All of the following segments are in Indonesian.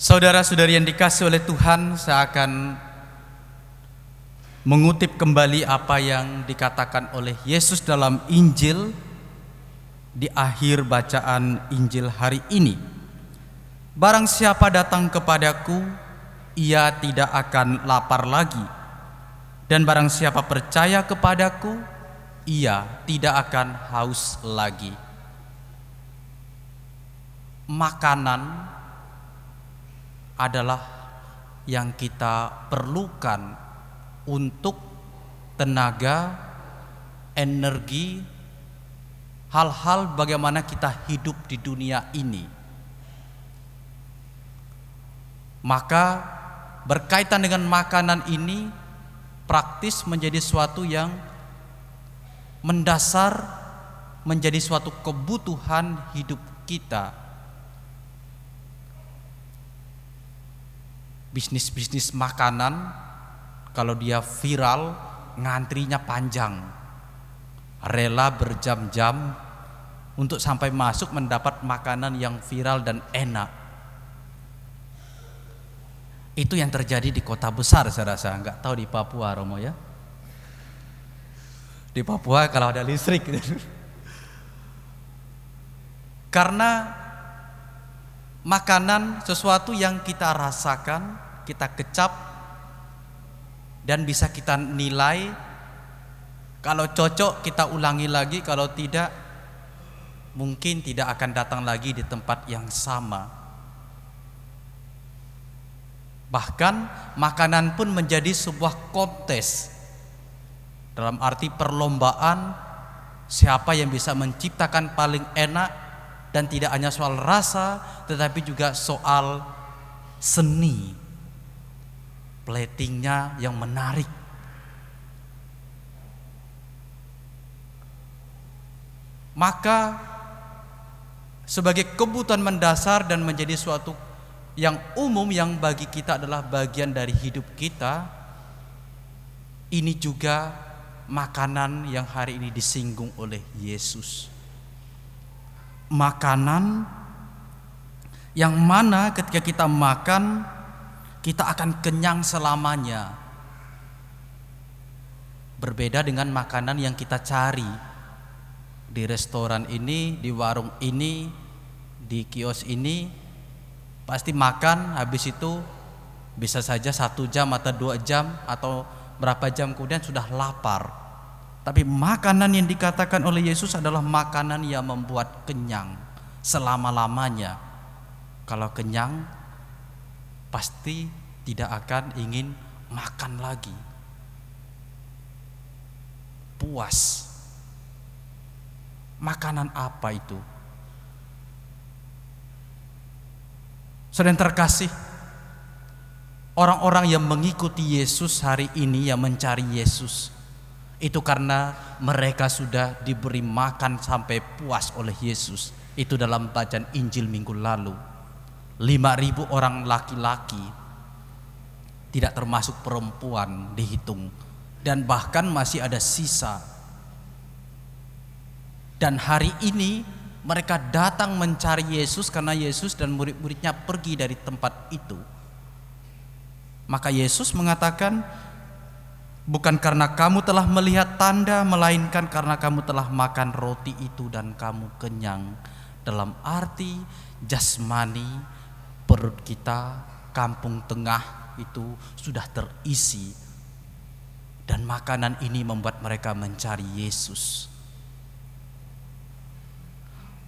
Saudara-saudari yang dikasihi oleh Tuhan, saya akan mengutip kembali apa yang dikatakan oleh Yesus dalam Injil di akhir bacaan Injil hari ini. Barang siapa datang kepadaku, ia tidak akan lapar lagi. Dan barang siapa percaya kepadaku, ia tidak akan haus lagi. Makanan adalah yang kita perlukan untuk tenaga, energi, hal-hal bagaimana kita hidup di dunia ini. Maka berkaitan dengan makanan ini praktis menjadi suatu yang mendasar, menjadi suatu kebutuhan hidup kita. Bisnis-bisnis makanan kalau dia viral, ngantrinya panjang, rela berjam-jam untuk sampai masuk mendapat makanan yang viral dan enak. Itu yang terjadi di kota besar, saya rasa. Nggak tahu di Papua, Romo ya. Di Papua kalau ada listrik karena makanan sesuatu yang kita rasakan, kita kecap, dan bisa kita nilai. Kalau cocok kita ulangi lagi, kalau tidak mungkin tidak akan datang lagi di tempat yang sama. Bahkan makanan pun menjadi sebuah kontes, dalam arti perlombaan siapa yang bisa menciptakan paling enak. Dan tidak hanya soal rasa, tetapi juga soal seni, platingnya yang menarik. Maka sebagai kebutuhan mendasar dan menjadi suatu yang umum yang bagi kita adalah bagian dari hidup kita, ini juga makanan yang hari ini disinggung oleh Yesus. Makanan yang mana ketika kita makan, kita akan kenyang selamanya. Berbeda dengan makanan yang kita cari di restoran ini, di warung ini, di kios ini. Pasti makan, habis itu bisa saja 1 jam atau 2 jam atau berapa jam kemudian sudah lapar. Tapi makanan yang dikatakan oleh Yesus adalah makanan yang membuat kenyang selama-lamanya. Kalau kenyang, pasti tidak akan ingin makan lagi. Puas. Makanan apa itu? Saudara yang terkasih, orang-orang yang mengikuti Yesus hari ini, yang mencari Yesus, itu karena mereka sudah diberi makan sampai puas oleh Yesus. Itu dalam bacaan Injil minggu lalu. 5.000 orang laki-laki, tidak termasuk perempuan dihitung. Dan bahkan masih ada sisa. Dan hari ini mereka datang mencari Yesus karena Yesus dan murid-muridnya pergi dari tempat itu. Maka Yesus mengatakan, bukan karena kamu telah melihat tanda, melainkan karena kamu telah makan roti itu dan kamu kenyang. Dalam arti jasmani, perut kita, kampung tengah itu sudah terisi. Dan makanan ini membuat mereka mencari Yesus.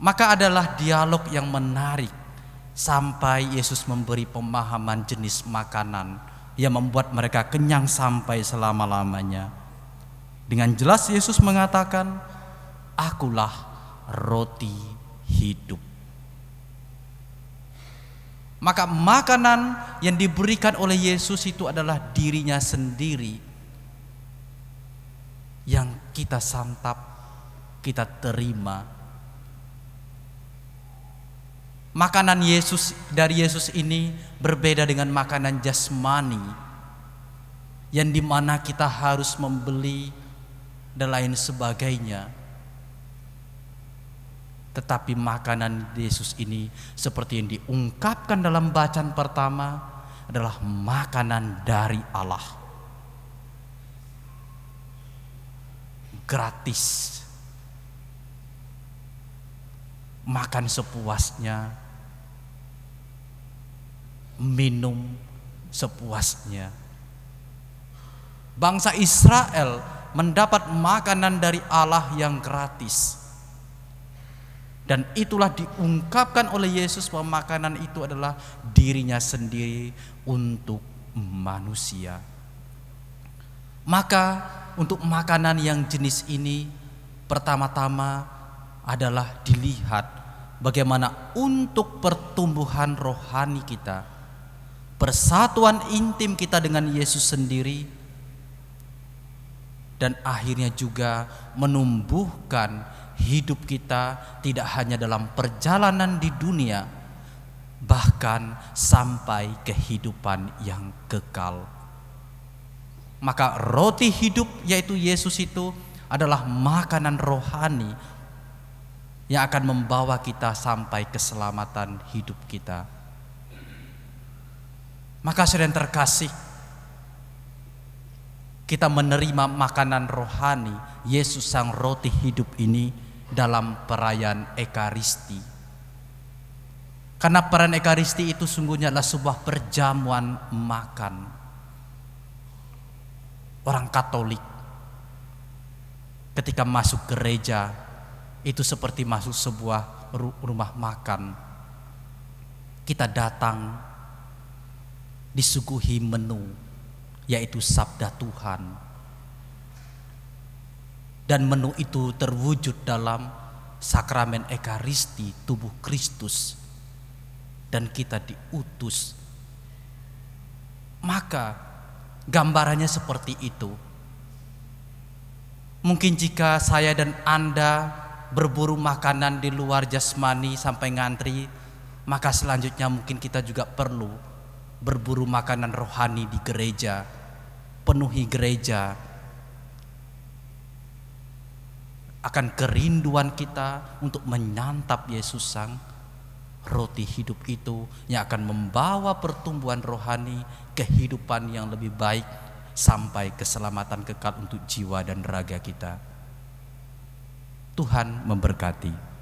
Maka adalah dialog yang menarik sampai Yesus memberi pemahaman jenis makanan yang membuat mereka kenyang sampai selama-lamanya. Dengan jelas Yesus mengatakan, akulah roti hidup. Maka makanan yang diberikan oleh Yesus itu adalah dirinya sendiri yang kita santap, kita terima. Makanan dari Yesus ini berbeda dengan makanan jasmani yang dimana kita harus membeli dan lain sebagainya. Tetapi makanan Yesus ini seperti yang diungkapkan dalam bacaan pertama adalah makanan dari Allah. Gratis. Makan sepuasnya, minum sepuasnya. Bangsa Israel mendapat makanan dari Allah yang gratis. Dan itulah diungkapkan oleh Yesus bahwa makanan itu adalah dirinya sendiri untuk manusia. Maka untuk makanan yang jenis ini pertama-tama adalah dilihat bagaimana untuk pertumbuhan rohani kita, persatuan intim kita dengan Yesus sendiri, dan akhirnya juga menumbuhkan hidup kita tidak hanya dalam perjalanan di dunia, bahkan sampai kehidupan yang kekal. Maka roti hidup yaitu Yesus itu adalah makanan rohani yang akan membawa kita sampai keselamatan hidup kita. Maka saudara yang terkasih, kita menerima makanan rohani Yesus sang roti hidup ini dalam perayaan Ekaristi. Karena perayaan Ekaristi itu sungguhnya adalah sebuah perjamuan makan. Orang Katolik ketika masuk gereja itu seperti masuk sebuah rumah makan. Kita datang disuguhi menu, yaitu sabda Tuhan. Dan menu itu terwujud dalam sakramen Ekaristi, tubuh Kristus, dan kita diutus. Maka gambarannya seperti itu. Mungkin jika saya dan Anda berburu makanan di luar jasmani sampai ngantri, maka selanjutnya mungkin kita juga perlu berburu makanan rohani di gereja, penuhi gereja akan kerinduan kita untuk menyantap Yesus sang roti hidup itu yang akan membawa pertumbuhan rohani, kehidupan yang lebih baik sampai keselamatan kekal untuk jiwa dan raga kita. Tuhan memberkati.